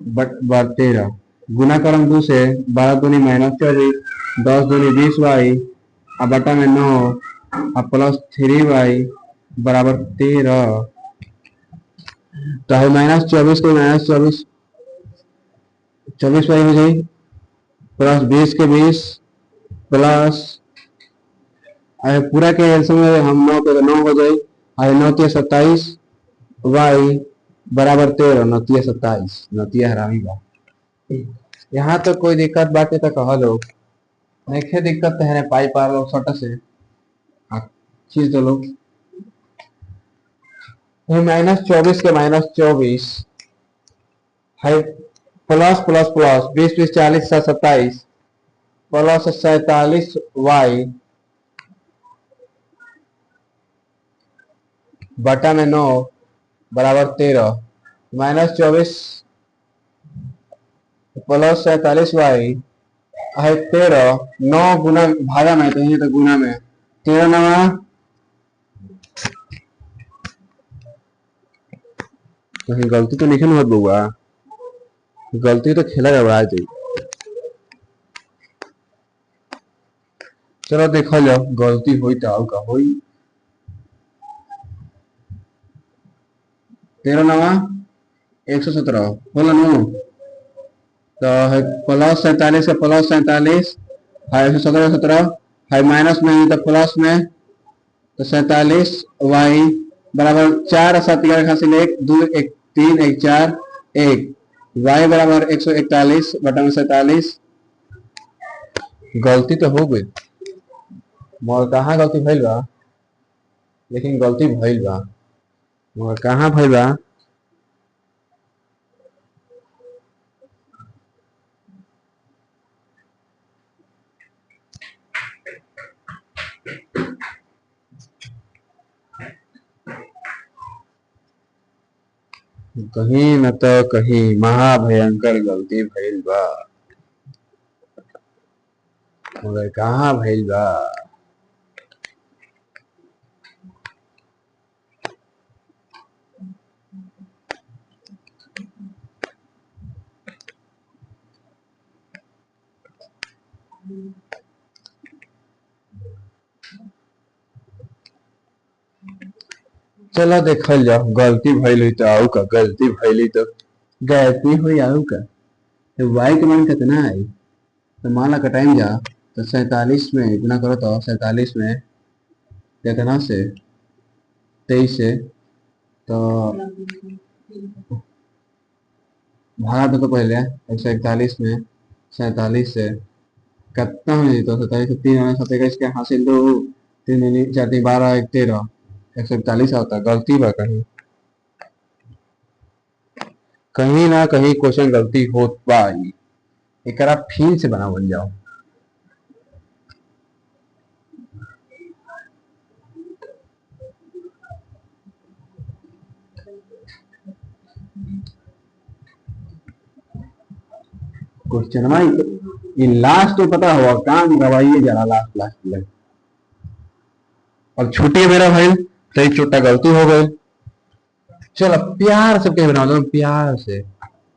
बट 13 गुना करम 2 से 12 दूनी -24 10 दूनी 20y अब बटा में 9 अब प्लस 3y बराबर 13। तो -24 को -24 24y हो जाए प्लस 20 के 20 प्लस पूरा के एल्सियम में हम 9 के 9 हो जाए और 9 के 27 y बराबर 13 9 के 27 9 हरामी बा। यहाँ तो कोई दिक्कत बाटे तो कह लो, नहीं दिक्कत तो है ना पाई पार लो छोटा से चीज दो लोग। -24 के -24 है plus plus plus 20 20 40 27 plus 47y बटा में 9 बराबर 13 -24 प्लस 47y है 13 9 गुना भागा में तो गुना में 13 नवा कहीं गलती तो नहीं होत बउआ, गलती तो खेला गड़बड़ा जाए। चलो देखा जाओ गलती हुई तो का हुई 13 नवा 117 बोला नो तो है प्लस 47 से प्लस 47 है 117 17 है माइनस में तो प्लस में तो 47 y बराबर 4 7 11 हासिल 1 2 1 3 1 4 1 y बराबर 141 बटा में 47। गलती तो हो गई मगर कहाँ गलती भइल बा, लेकिन गलती भइल बा मगर कहाँ भइल बा। कहीं न तो कहीं महाभयंकर गलती भइल बा मगर कहाँ भइल बा। चलो देखल जाओ गलती भइल हुई तो आऊ का, गलती भइली तो गलती हुई आऊ का। तो y के मान कितना है तो मान ला कटाइम जा तो 47 में इतना करो तो 47 में कितना से 23 से तो भागा तो पहले 141 में 47 से कितना हो तो 47 से 3 27 के हासिल 2 3 4 3 12 1 13 141 आता। गलती बा कहीं कहीं ना कहीं क्वेश्चन गलती होत बा। एकरा फिर से बनावल जाओ। क्वेश्चन ये लास्ट तो पता हुआ काम गवाइए जरा लास्ट लास्ट में और छुट्टी मेरा भाई तो छोटा गलती हो गई। चलो प्यार से क्या बना दो प्यार से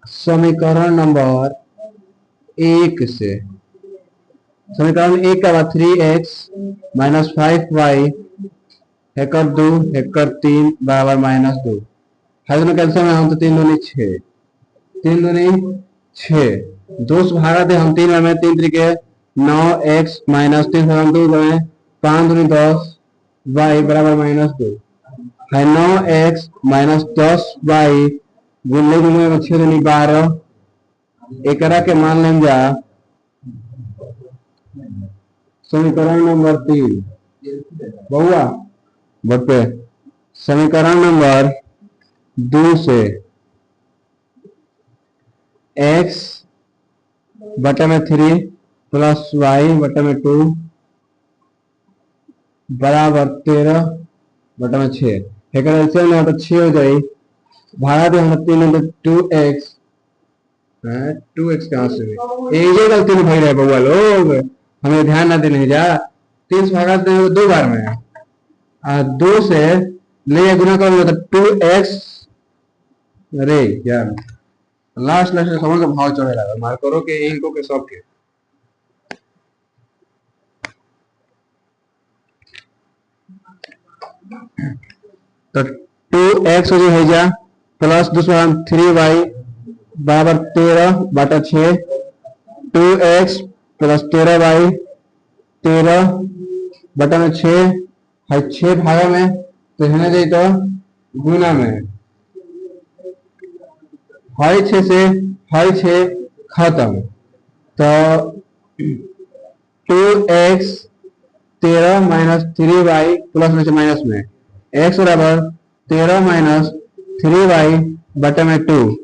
समीकरण नंबर 1 से समीकरण 1 का बाद 3x minus 5y hacker 2 hacker 3 बराबर -2 है दोनों कैंसिल में हम तो 3 दूनी 6 3 दूनी 6 2 से भागा दे हम 3 में 3 तरीके 9x माइनस 3 से हम 2 गए 5 दूनी 10 y बराबर -2 है 9x माइनस 10y गुणले गुणले में 6 दूनी 12 एकरा के मान लें जा समीकरण नंबर 3 बहुआ बट पे समीकरण नंबर 2 से x बटे में 3 प्लस y बटे में 2 बराबर 13 बटे में 6 एक एलसीएम में तो 6 हो जाए भागा दे हम 3 2x 2x कहाँ से ये गलती नहीं भाई रहे बउआ लोग हमें ध्यान ना देने जा 3 से भागा दे 2 बार में 2 से ले गुना करो तो 2x अरे यार लास्ट लास्ट समझ का भाव चढ़े लगा मार करो के इनको के सब के तो 2x हो है जा प्लस दूसरा 3y बराबर 13/6, 2x प्लस 13/13/6 है 6 भागा में, तो है जाए तो गुना में है 6 से है 6 खत्म, तो 2x 13 माइनस 3y प्लस में से माइनस में x बराबर 13 माइनस 3y बटे में 2।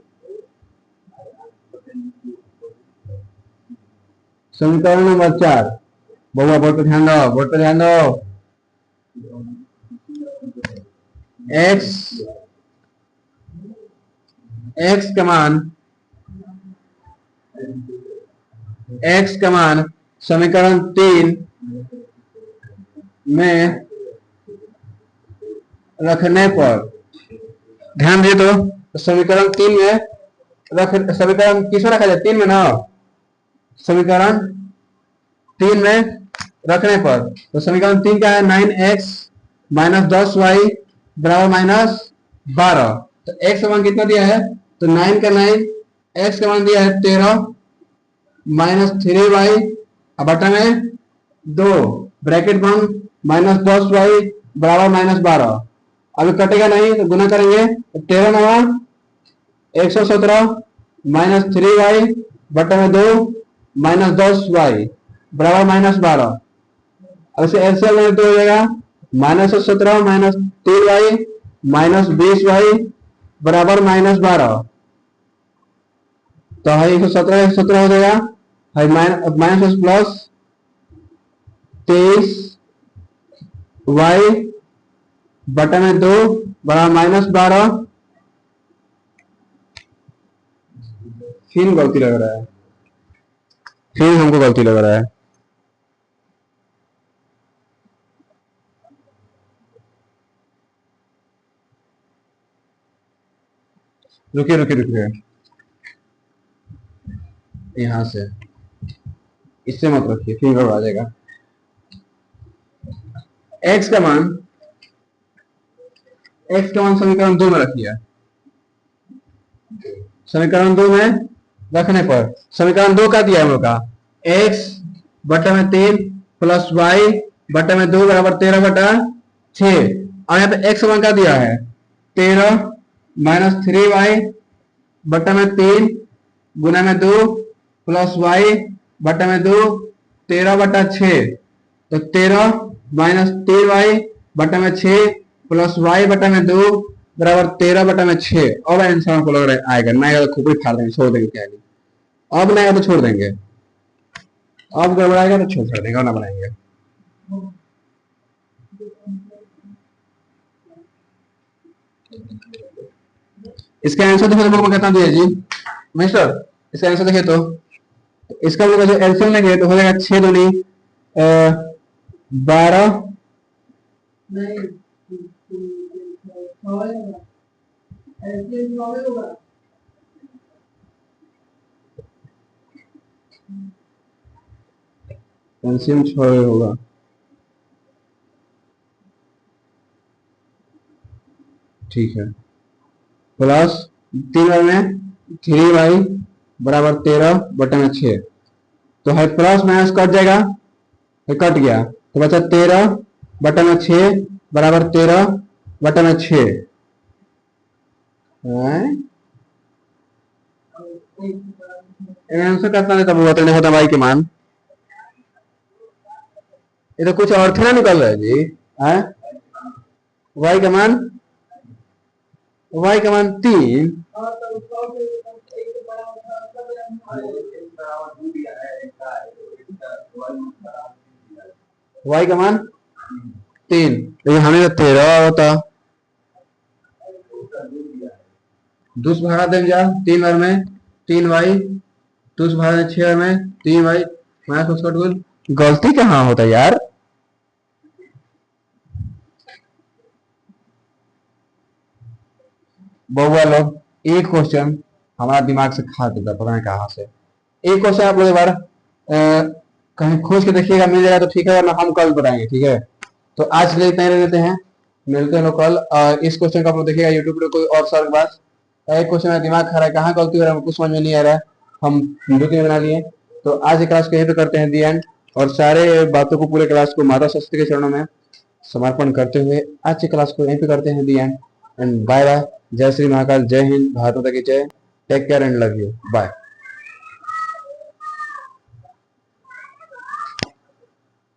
समीकरण नंबर 4। बउआ बोर्ड पे ध्यान दो, बोर्ड पे ध्यान दो। x का मान समीकरण 3 में रखने पर, ध्यान दे तो समीकरण 3 में समीकरण किसमें रखा जाए? 3 में ना, समीकरण 3 में रखने पर, तो समीकरण 3 क्या है? 9x माइनस 10y बराबर माइनस 12। तो x का मान कितना दिया है? तो 9 का 9, x का मान दिया है 13 माइनस 3y बटा में 2 ब्रैकेट बंद माइनस 10y बराबर माइनस 12। अभी कटेगा नहीं तो गुना करेंगे, 13 नवा 117 माइनस 3y बटा में 2 माइनस 10y बराबर माइनस 12। अब इसे एलसीएम में तो हो जाएगा minus 17 minus 3y minus 20y बराबर माइनस 12। तो है 117 हो जाएगा, है माइनस प्लस 23y बटा में 2 बराबर माइनस 12। फिर गलती लग रहा है, फिर हमको गलती लग रहा है। रुकिए रुकिए रुकिए, यहां से इससे मत रखिए, फिर गड़बड़ा जाएगा। x का मान समीकरण 2 में रखिए। समीकरण 2 में रखने पर समीकरण 2 का दिया हम लोग का x बटा में 3 प्लस y बटा में 2 बराबर 13/6। और यहाँ पे x मान का दिया है 13 माइनस 3y बटा में 3 गुना में 2 प्लस y बटा में 2 13/6। तो 13 माइनस 3y बटा में 6 प्लस y बटा में 2 बराबर 13/6। अब आंसर हमको लग रहा है आएगा, नहीं आएगा तो खोपड़ी फाड़ देंगे, छोड़ देंगे क्या। अब नहीं आएगा तो छोड़ देंगे, अब गड़बड़ाएगा तो छोड़ देंगे और ना बनाएंगे। इसका आंसर देखो तो कितना दिया जी मिस्टर, इसका आंसर देखिए तो इसका हम लोग जो एलसीएम लेंगे तो हो जाएगा 6 दूनी 12 एलसीएम 6 होगा। ठीक है, प्लस 3 बार में 3y बराबर 13/6। तो है प्लस माइनस कट जाएगा, है कट गया तो बचा 13/6 बराबर 13/6। आंसर कितना देता वो बताने होता y के मान, ये तो कुछ और ना निकल रहा है जी। y का मान 3 y का मान 3, लेकिन हमें 13 होता। दूस भागा दें जा 3 बार में 3y, दूस भागा 6 बार में 3y माइनस उसका टूल। गलती कहाँ होता यार, बहुआ लोग एक क्वेश्चन हमारा दिमाग से खा देता, पता नहीं कहाँ से। एक क्वेश्चन आप लोग एक बार कहीं खोज के देखिएगा, मिल जाएगा तो ठीक है, वरना हम कल बताएंगे। ठीक है, तो आज ले इतना ही रहते हैं, मिलते हैं लोग कल। इस क्वेश्चन का आप लोग देखिएगा यूट्यूब पे कोई और सर के पास एक क्वेश्चन में दिमाग खा रहा है, कहाँ गलती हो रहा है कुछ समझ में नहीं आ रहा है, हम 2-3 बना लिए। तो आज की क्लास को यहीं पे करते हैं दी एंड, और सारे बातों को पूरे क्लास को माता सरस्वती के चरणों में समर्पण करते हुए आज की क्लास को यहीं पे करते हैं the end. And bye bye, जय श्री महाकाल, जय हिंद, भारत माता की जय, take care and love you, bye.